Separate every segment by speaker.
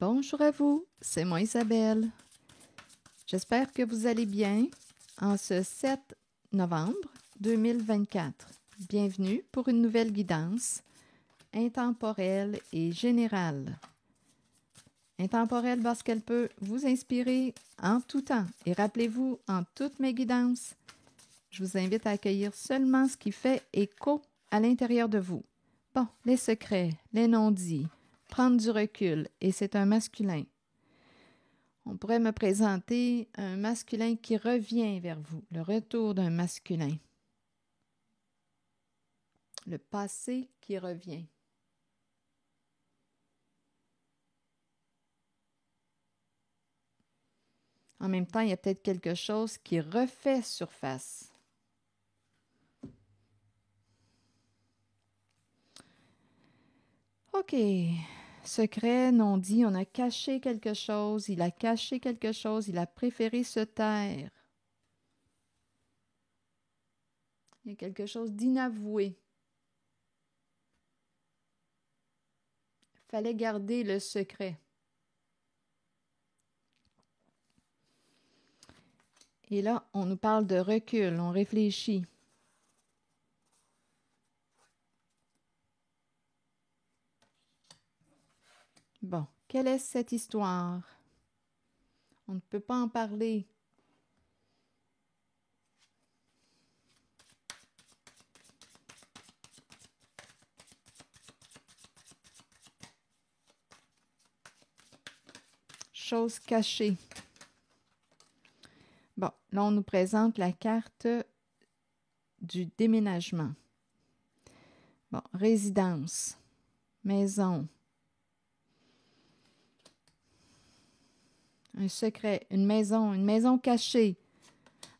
Speaker 1: Bonjour à vous, c'est moi Isabelle. J'espère que vous allez bien en ce 7 novembre 2024. Bienvenue pour une nouvelle guidance intemporelle et générale. Intemporelle parce qu'elle peut vous inspirer en tout temps. Et rappelez-vous, en toutes mes guidances, je vous invite à accueillir seulement ce qui fait écho à l'intérieur de vous. Bon, les secrets, les non-dits, prendre du recul, et c'est un masculin. On pourrait me présenter un masculin qui revient vers vous, le retour d'un masculin. Le passé qui revient. En même temps, il y a peut-être quelque chose qui refait surface. OK. Secret, non dit, on a caché quelque chose, il a caché quelque chose, il a préféré se taire. Il y a quelque chose d'inavoué. Il fallait garder le secret. Et là, on nous parle de recul, on réfléchit. Bon, quelle est cette histoire? On ne peut pas en parler. Chose cachée. Bon, là, on nous présente la carte du déménagement. Bon, résidence, maison, un secret, une maison cachée.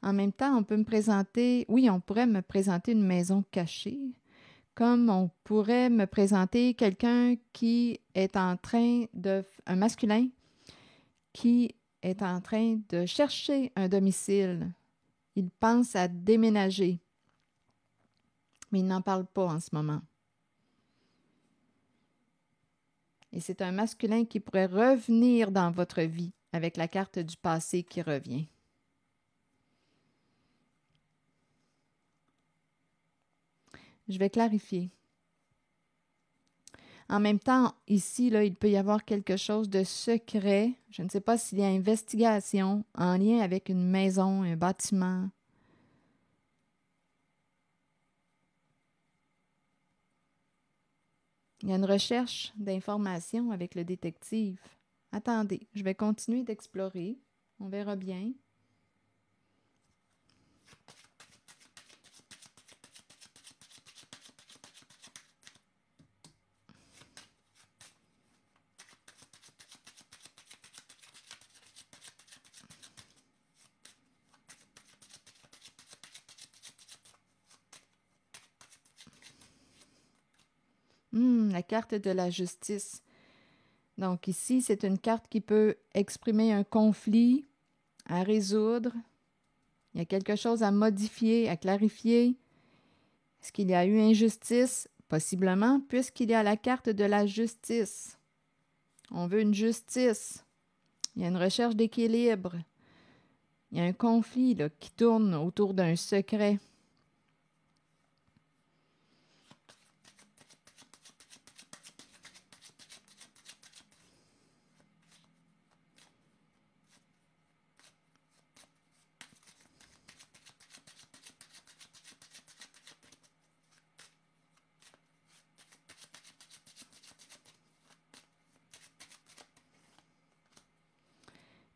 Speaker 1: En même temps, on pourrait me présenter une maison cachée, comme on pourrait me présenter quelqu'un qui est un masculin, qui est en train de chercher un domicile. Il pense à déménager, mais il n'en parle pas en ce moment. Et c'est un masculin qui pourrait revenir dans votre vie avec la carte du passé qui revient. Je vais clarifier. En même temps, ici, là, il peut y avoir quelque chose de secret. Je ne sais pas s'il y a investigation en lien avec une maison, un bâtiment. Il y a une recherche d'informations avec le détective. Attendez, je vais continuer d'explorer. On verra bien. La carte de la justice. Donc ici, c'est une carte qui peut exprimer un conflit à résoudre. Il y a quelque chose à modifier, à clarifier. Est-ce qu'il y a eu injustice? Possiblement, puisqu'il y a la carte de la justice. On veut une justice. Il y a une recherche d'équilibre. Il y a un conflit là, qui tourne autour d'un secret.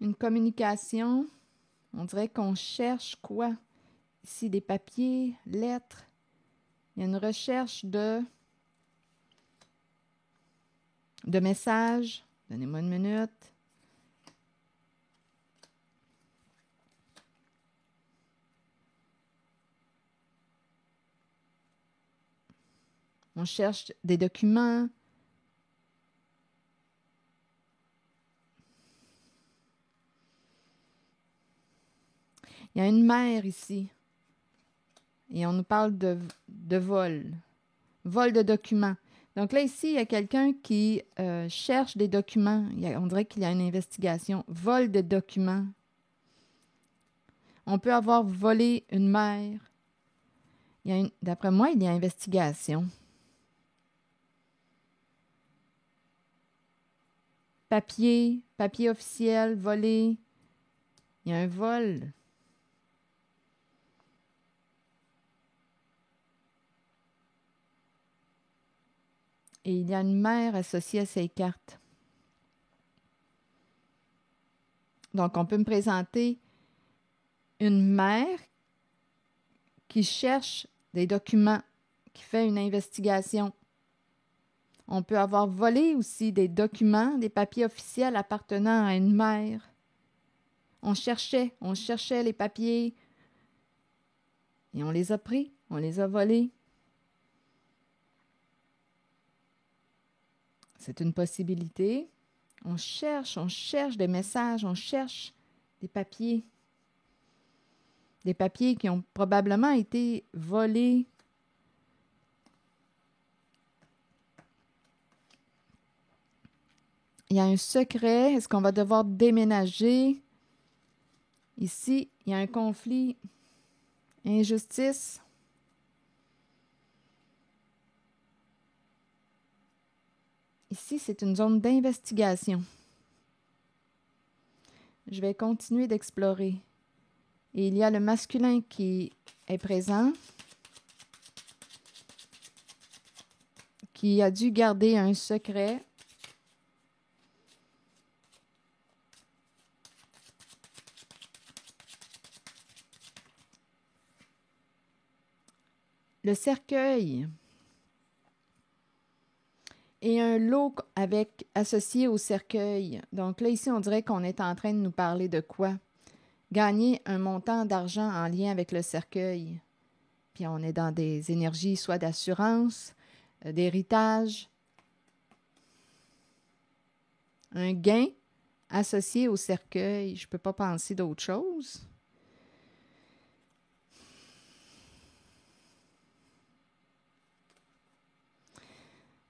Speaker 1: Une communication, on dirait qu'on cherche quoi? Ici, des papiers, lettres. Il y a une recherche de messages. Donnez-moi une minute. On cherche des documents. Il y a une mère ici. Et on nous parle de vol. Vol de documents. Donc là, ici, il y a quelqu'un qui cherche des documents. On dirait qu'il y a une investigation. Vol de documents. On peut avoir volé une mère. D'après moi, il y a investigation. Papier officiel, volé. Il y a un vol. Et il y a une mère associée à ces cartes. Donc, on peut me présenter une mère qui cherche des documents, qui fait une investigation. On peut avoir volé aussi des documents, des papiers officiels appartenant à une mère. On cherchait les papiers et on les a pris, on les a volés. C'est une possibilité. On cherche des messages, on cherche des papiers. Des papiers qui ont probablement été volés. Il y a un secret. Est-ce qu'on va devoir déménager? Ici, il y a un conflit. Injustice. Ici, c'est une zone d'investigation. Je vais continuer d'explorer. Et il y a le masculin qui est présent, qui a dû garder un secret. Le cercueil et un lot associé au cercueil. Donc là, ici, on dirait qu'on est en train de nous parler de quoi? Gagner un montant d'argent en lien avec le cercueil. Puis on est dans des énergies soit d'assurance, d'héritage. Un gain associé au cercueil. Je ne peux pas penser d'autre chose.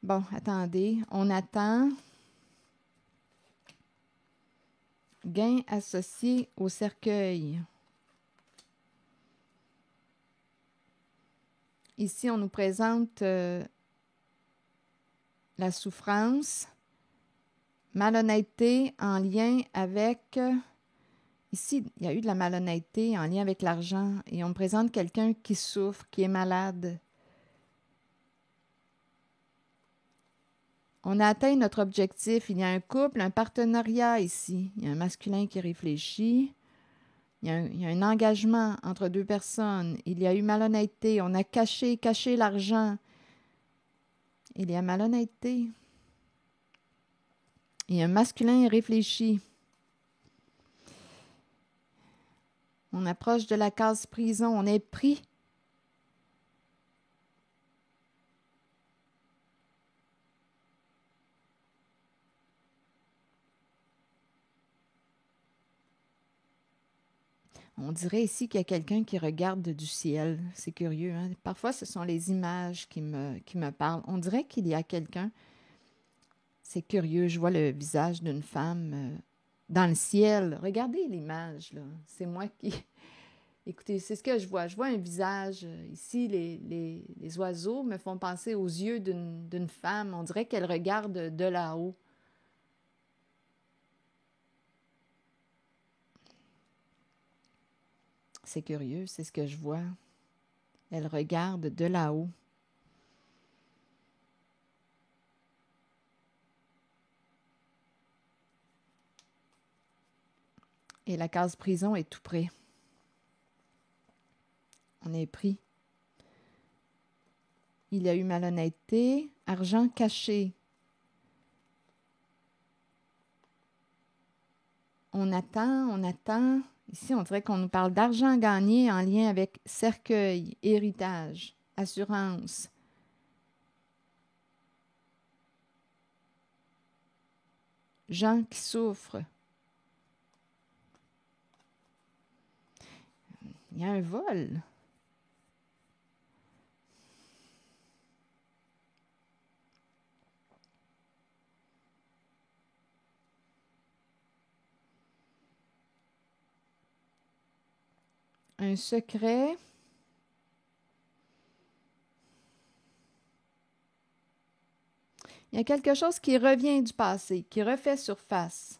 Speaker 1: Bon, attendez, on attend. Gain associé au cercueil. Ici, on nous présente la souffrance, malhonnêteté en lien avec... Ici, il y a eu de la malhonnêteté en lien avec l'argent et on me présente quelqu'un qui souffre, qui est malade. On a atteint notre objectif. Il y a un couple, un partenariat ici. Il y a un masculin qui réfléchit. Il y a un engagement entre deux personnes. Il y a eu malhonnêteté. On a caché l'argent. Il y a malhonnêteté. Et un masculin réfléchit. On approche de la case prison. On est pris. On dirait ici qu'il y a quelqu'un qui regarde du ciel. C'est curieux, hein? Parfois, ce sont les images qui me parlent. On dirait qu'il y a quelqu'un. C'est curieux. Je vois le visage d'une femme dans le ciel. Regardez l'image, là. C'est moi qui... Écoutez, c'est ce que je vois. Je vois un visage. Ici, les oiseaux me font penser aux yeux d'une femme. On dirait qu'elle regarde de là-haut. C'est curieux, c'est ce que je vois. Elle regarde de là-haut. Et la case prison est tout près. On est pris. Il y a eu malhonnêteté, argent caché. On attend. Ici, on dirait qu'on nous parle d'argent gagné en lien avec cercueil, héritage, assurance. Gens qui souffrent. Il y a un vol. un secret. Il y a quelque chose qui revient du passé, qui refait surface.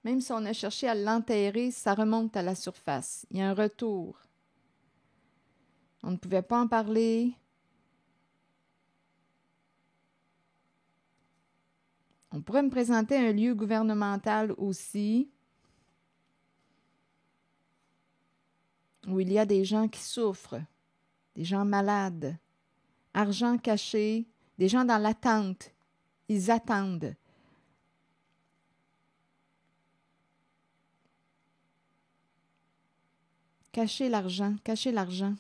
Speaker 1: Même si on a cherché à l'enterrer, ça remonte à la surface. Il y a un retour. On ne pouvait pas en parler. On pourrait me présenter un lieu gouvernemental aussi, où il y a des gens qui souffrent, des gens malades, argent caché, des gens dans l'attente. Ils attendent. Cachez l'argent, cachez l'argent.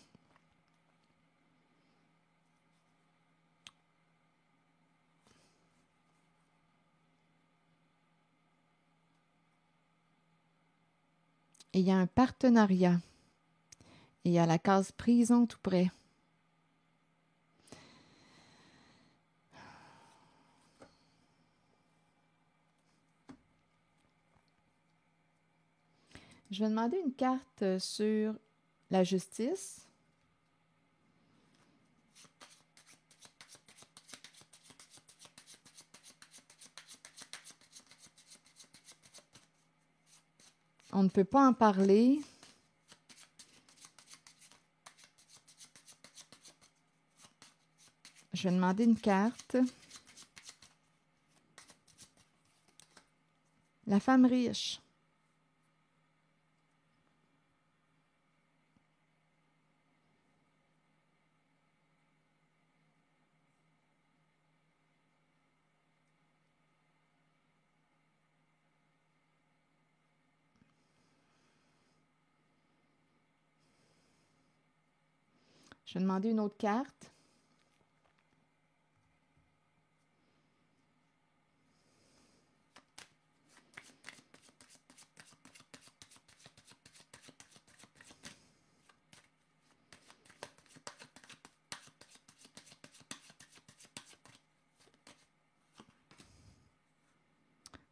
Speaker 1: Et il y a un partenariat. Et il y a la case prison tout près. Je vais demander une carte sur la justice. On ne peut pas en parler. Je vais demander une carte. La femme riche. Je vais demander une autre carte.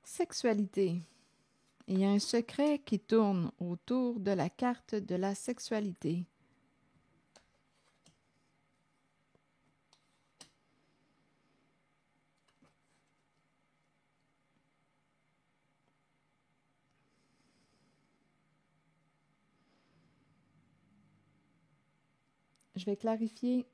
Speaker 1: Sexualité. Il y a un secret qui tourne autour de la carte de la sexualité. Je vais clarifier.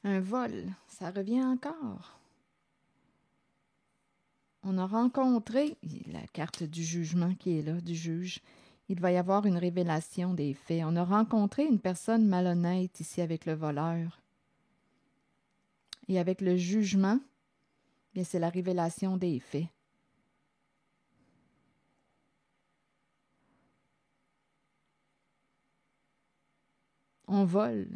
Speaker 1: Un vol, ça revient encore. On a rencontré la carte du jugement qui est là, du juge. Il va y avoir une révélation des faits. On a rencontré une personne malhonnête ici avec le voleur. Et avec le jugement, bien, c'est la révélation des faits. On vole.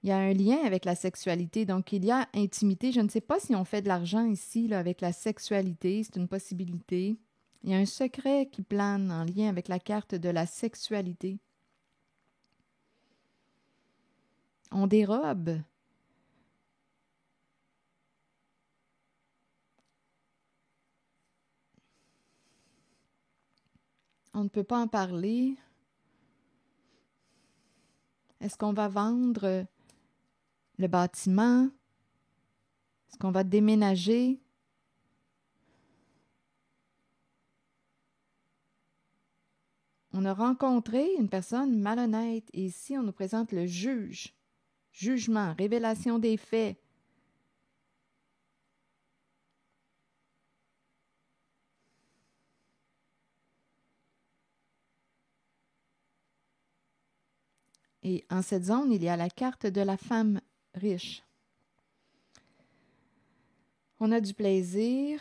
Speaker 1: Il y a un lien avec la sexualité, donc il y a intimité. Je ne sais pas si on fait de l'argent ici là, avec la sexualité, c'est une possibilité. Il y a un secret qui plane en lien avec la carte de la sexualité. On dérobe. On ne peut pas en parler. Est-ce qu'on va vendre le bâtiment? Est-ce qu'on va déménager? On a rencontré une personne malhonnête et ici on nous présente le juge. Jugement, révélation des faits. Et en cette zone, il y a la carte de la femme riche. On a du plaisir.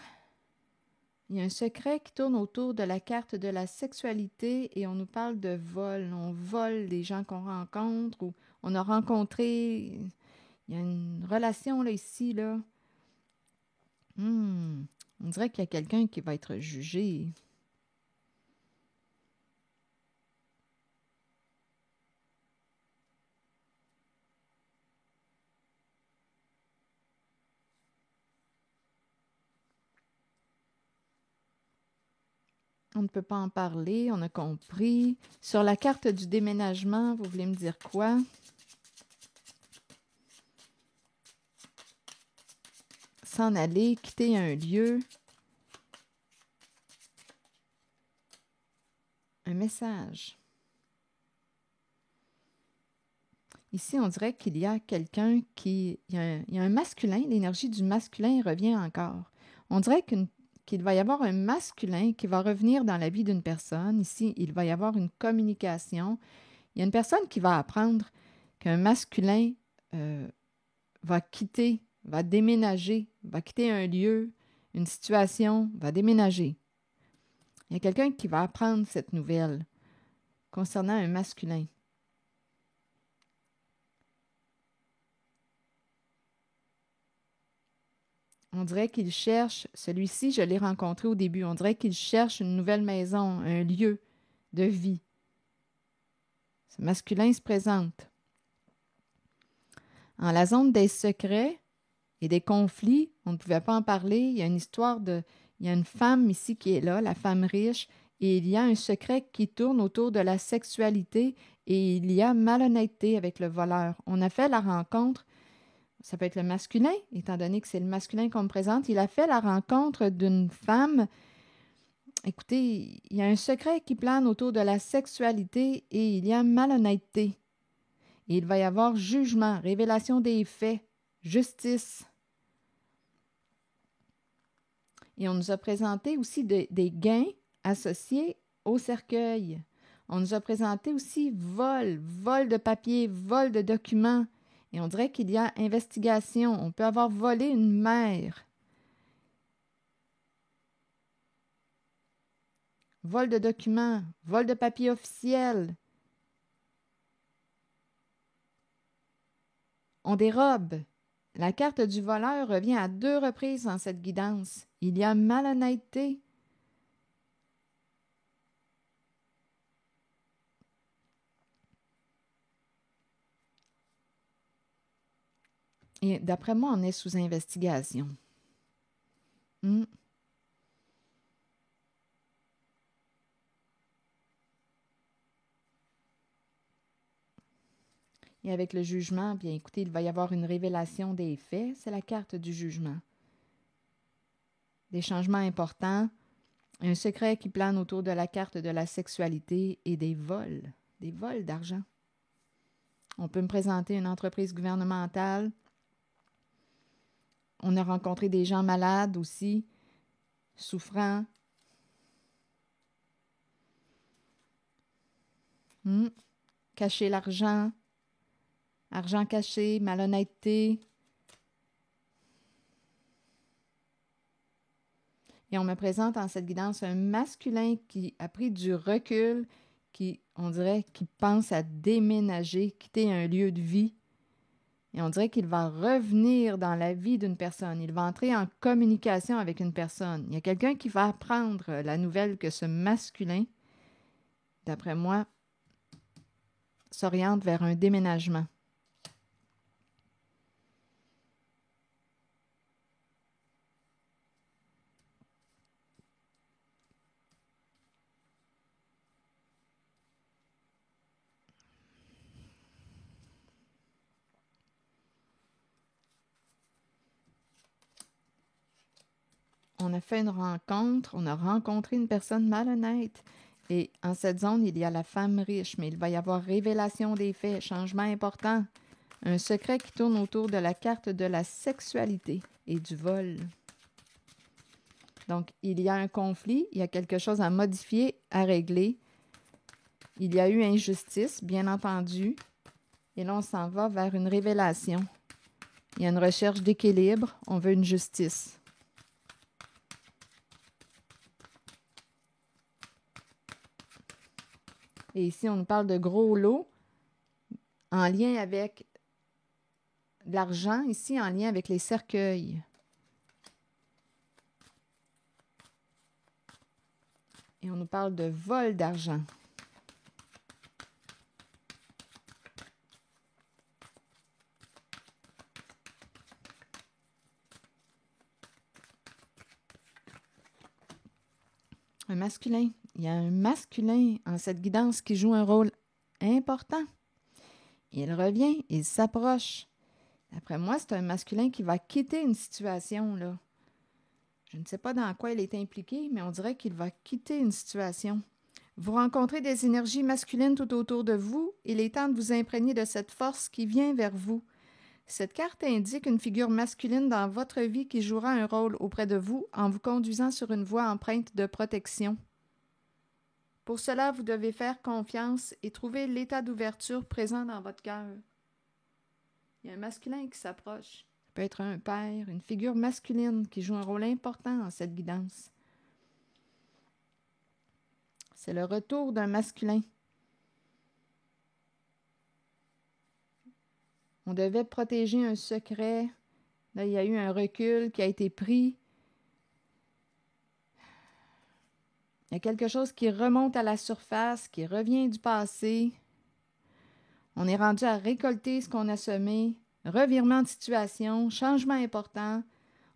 Speaker 1: Il y a un secret qui tourne autour de la carte de la sexualité et on nous parle de vol. On vole des gens qu'on rencontre ou On a rencontré... Il y a une relation là ici, là. On dirait qu'il y a quelqu'un qui va être jugé. On ne peut pas en parler, on a compris. Sur la carte du déménagement, vous voulez me dire quoi? S'en aller, quitter un lieu. Un message. Ici, on dirait qu'il y a quelqu'un qui... Il y a un masculin, l'énergie du masculin revient encore. On dirait qu'il va y avoir un masculin qui va revenir dans la vie d'une personne. Ici, il va y avoir une communication. Il y a une personne qui va apprendre qu'un masculin va quitter, va déménager, va quitter un lieu, une situation, va déménager. Il y a quelqu'un qui va apprendre cette nouvelle concernant un masculin. On dirait qu'il cherche, celui-ci, je l'ai rencontré au début, on dirait qu'il cherche une nouvelle maison, un lieu de vie. Ce masculin se présente. En la zone des secrets et des conflits, on ne pouvait pas en parler. Il y a une histoire de... Il y a une femme ici qui est là, la femme riche, et il y a un secret qui tourne autour de la sexualité et il y a malhonnêteté avec le voleur. On a fait la rencontre, ça peut être le masculin, étant donné que c'est le masculin qu'on me présente, il a fait la rencontre d'une femme. Écoutez, il y a un secret qui plane autour de la sexualité et il y a malhonnêteté. Et il va y avoir jugement, révélation des faits, justice. Et on nous a présenté aussi des gains associés au cercueil. On nous a présenté aussi vol de papier, vol de documents. Et on dirait qu'il y a investigation. On peut avoir volé une mère. Vol de documents, vol de papier officiel. On dérobe. La carte du voleur revient à 2 reprises dans cette guidance. Il y a malhonnêteté. Et d'après moi, on est sous investigation. Et avec le jugement, bien écoutez, il va y avoir une révélation des faits. C'est la carte du jugement. Des changements importants, un secret qui plane autour de la carte de la sexualité et des vols d'argent. On peut me présenter une entreprise gouvernementale. On a rencontré des gens malades aussi, souffrants. Cacher l'argent, argent caché, malhonnêteté. Et on me présente en cette guidance un masculin qui a pris du recul, qui, on dirait, qui pense à déménager, quitter un lieu de vie. Et on dirait qu'il va revenir dans la vie d'une personne. Il va entrer en communication avec une personne. Il y a quelqu'un qui va apprendre la nouvelle que ce masculin, d'après moi, s'oriente vers un déménagement. On a fait une rencontre, on a rencontré une personne malhonnête. Et en cette zone, il y a la femme riche, mais il va y avoir révélation des faits, changement important, un secret qui tourne autour de la carte de la sexualité et du vol. Donc, il y a un conflit, il y a quelque chose à modifier, à régler. Il y a eu injustice, bien entendu. Et là, on s'en va vers une révélation. Il y a une recherche d'équilibre, on veut une justice. Et ici, on nous parle de gros lots. en lien avec l'argent, ici en lien avec les cercueils. Et on nous parle de vol d'argent. Un masculin. Il y a un masculin en cette guidance qui joue un rôle important. Il revient, il s'approche. D'après moi, c'est un masculin qui va quitter une situation, là. Je ne sais pas dans quoi il est impliqué, mais on dirait qu'il va quitter une situation. Vous rencontrez des énergies masculines tout autour de vous. Il est temps de vous imprégner de cette force qui vient vers vous. Cette carte indique une figure masculine dans votre vie qui jouera un rôle auprès de vous en vous conduisant sur une voie empreinte de protection. Pour cela, vous devez faire confiance et trouver l'état d'ouverture présent dans votre cœur. Il y a un masculin qui s'approche. Ça peut être un père, une figure masculine qui joue un rôle important dans cette guidance. C'est le retour d'un masculin. On devait protéger un secret. Là, il y a eu un recul qui a été pris. Il y a quelque chose qui remonte à la surface, qui revient du passé. On est rendu à récolter ce qu'on a semé. Revirement de situation, changement important.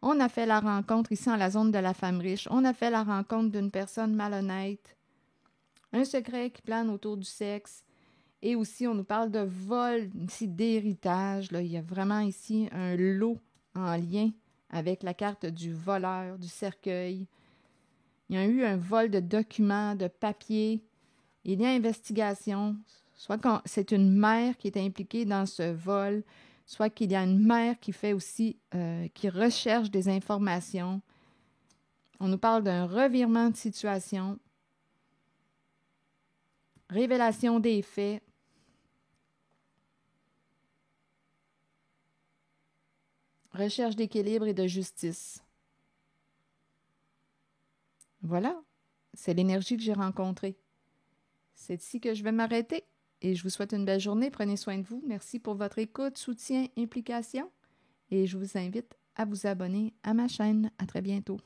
Speaker 1: On a fait la rencontre ici dans la zone de la femme riche. On a fait la rencontre d'une personne malhonnête. Un secret qui plane autour du sexe. Et aussi, on nous parle de vol, ici d'héritage. Là, il y a vraiment ici un lot en lien avec la carte du voleur, du cercueil. Il y a eu un vol de documents, de papiers. Il y a investigation. Soit c'est une mère qui est impliquée dans ce vol, soit qu'il y a une mère qui fait aussi, qui recherche des informations. On nous parle d'un revirement de situation. Révélation des faits. Recherche d'équilibre et de justice. Voilà, c'est l'énergie que j'ai rencontrée. C'est ici que je vais m'arrêter et je vous souhaite une belle journée. Prenez soin de vous. Merci pour votre écoute, soutien, implication et je vous invite à vous abonner à ma chaîne. À très bientôt.